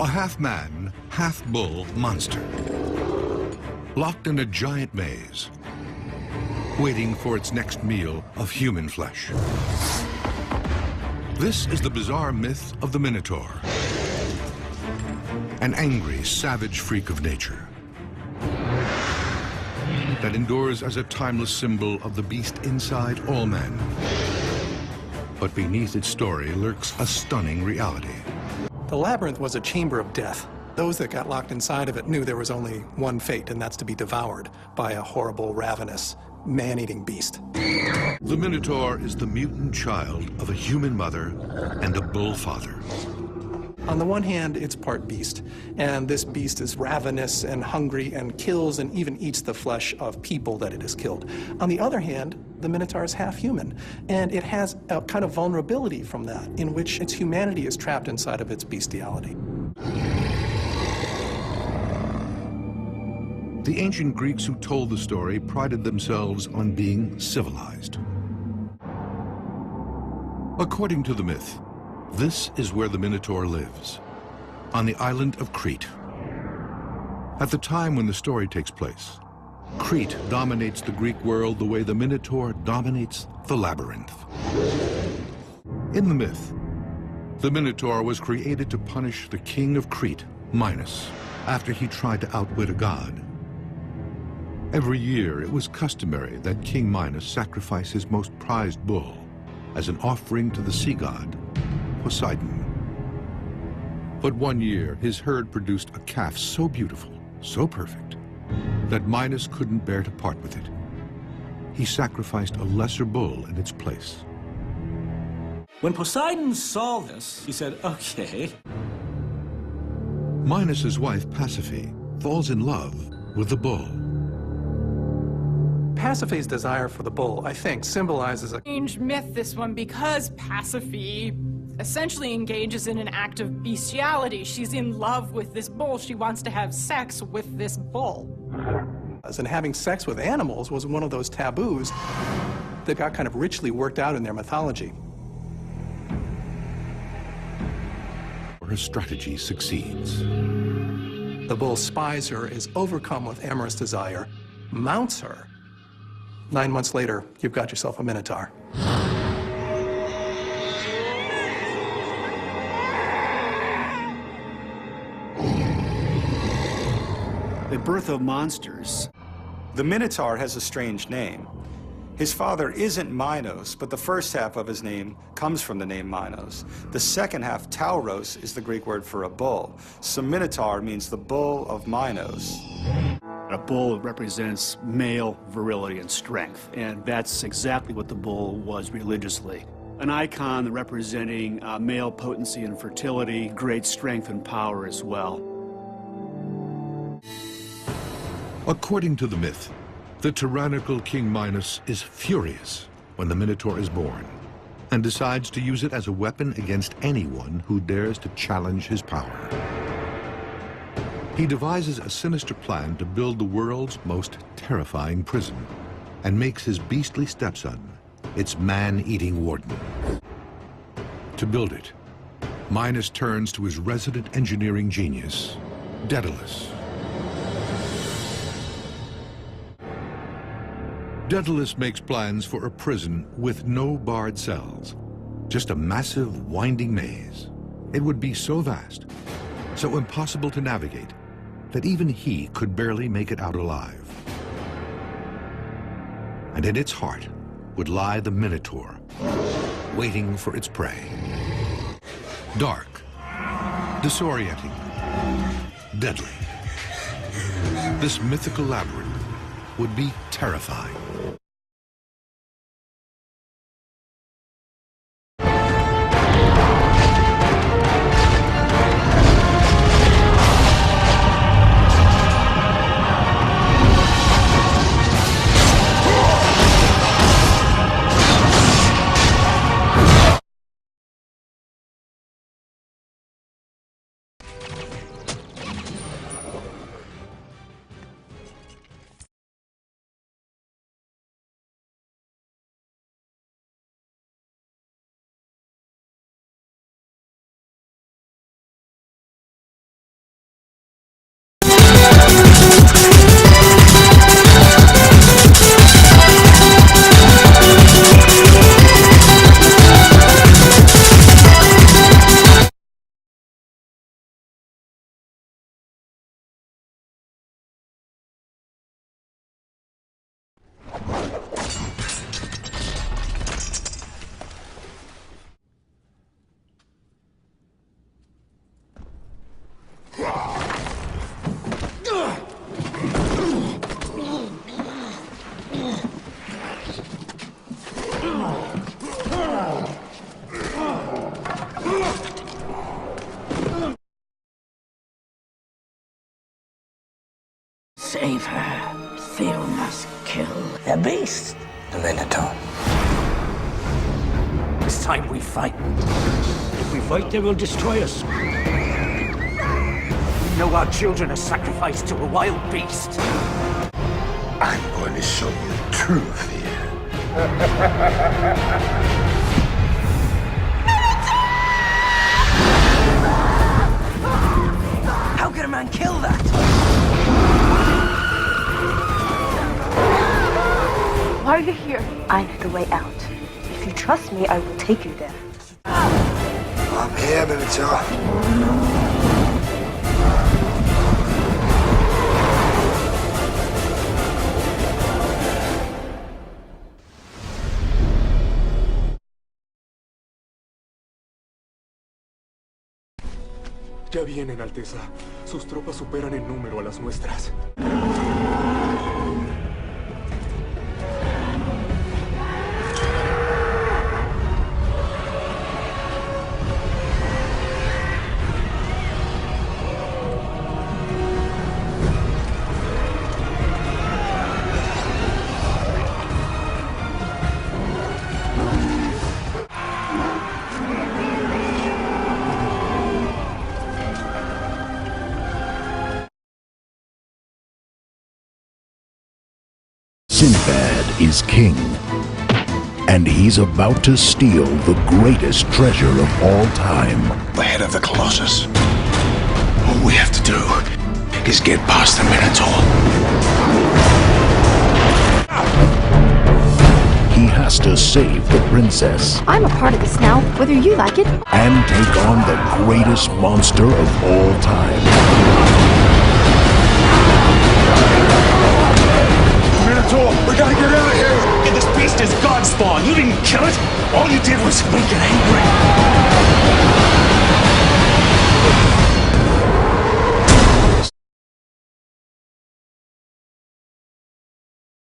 A half-man, half-bull monster, locked in a giant maze, waiting for its next meal of human flesh. This is the bizarre myth of the Minotaur, an angry, savage freak of nature that endures as a timeless symbol of the beast inside all men. But beneath its story lurks a stunning reality. The labyrinth was a chamber of death. Those that got locked inside of it knew there was only one fate, and that's to be devoured by a horrible, ravenous, man-eating beast. The Minotaur is the mutant child of a human mother and a bull father. On the one hand, it's part beast, and this beast is ravenous and hungry and kills and even eats the flesh of people that it has killed. On the other hand, the Minotaur is half human, and it has a kind of vulnerability from that, in which its humanity is trapped inside of its bestiality. The ancient Greeks who told the story prided themselves on being civilized. According to the myth, this is where the Minotaur lives, on the island of Crete. At the time when the story takes place, Crete dominates the Greek world the way the Minotaur dominates the labyrinth. In the myth, the Minotaur was created to punish the king of Crete, Minos, after he tried to outwit a god. Every year, it was customary that King Minos sacrifice his most prized bull as an offering to the sea god, Poseidon. But one year, his herd produced a calf so beautiful, so perfect, that Minos couldn't bear to part with it. He sacrificed a lesser bull in its place. When Poseidon saw this, he said, okay. Minos's wife, Pasiphae, falls in love with the bull. Pasiphae's desire for the bull, I think, symbolizes a strange myth, this one, because Pasiphae essentially engages in an act of bestiality. She's in love with this bull. She wants to have sex with this bull. And having sex with animals was one of those taboos that got kind of richly worked out in their mythology. Her strategy succeeds. The bull spies her, is overcome with amorous desire, mounts her. 9 months later, you've got yourself a Minotaur. The birth of monsters. The Minotaur has a strange name. His father isn't Minos, but the first half of his name comes from the name Minos. The second half, Tauros, is the Greek word for a bull. So Minotaur means the bull of Minos. A bull represents male virility and strength, and that's exactly what the bull was religiously. An icon representing male potency and fertility, great strength and power as well. According to the myth, the tyrannical King Minos is furious when the Minotaur is born and decides to use it as a weapon against anyone who dares to challenge his power. He devises a sinister plan to build the world's most terrifying prison and makes his beastly stepson its man-eating warden. To build it, Minos turns to his resident engineering genius, Daedalus. Daedalus makes plans for a prison with no barred cells, just a massive, winding maze. It would be so vast, so impossible to navigate, that even he could barely make it out alive. And in its heart would lie the Minotaur, waiting for its prey. Dark, disorienting, deadly. This mythical labyrinth would be terrifying. must kill the beast. The Minotaur. It's time we fight. If we fight, they will destroy us. We know our children are sacrificed to a wild beast. I'm going to show you true fear. How can a man kill that? Why are you here? I know the way out. If you trust me, I will take you there. I'm here, Minotaur. Ya vienen, Alteza. Sus tropas superan en número a las nuestras. Sinbad is king, and he's about to steal the greatest treasure of all time. The head of the Colossus. All we have to do is get past the Minotaur. He has to save the princess I'm a part of this now, whether you like it. and take on the greatest monster of all time. Minotaur, we gotta get out of here! This beast is God spawn. You didn't kill it. All you did was make it angry.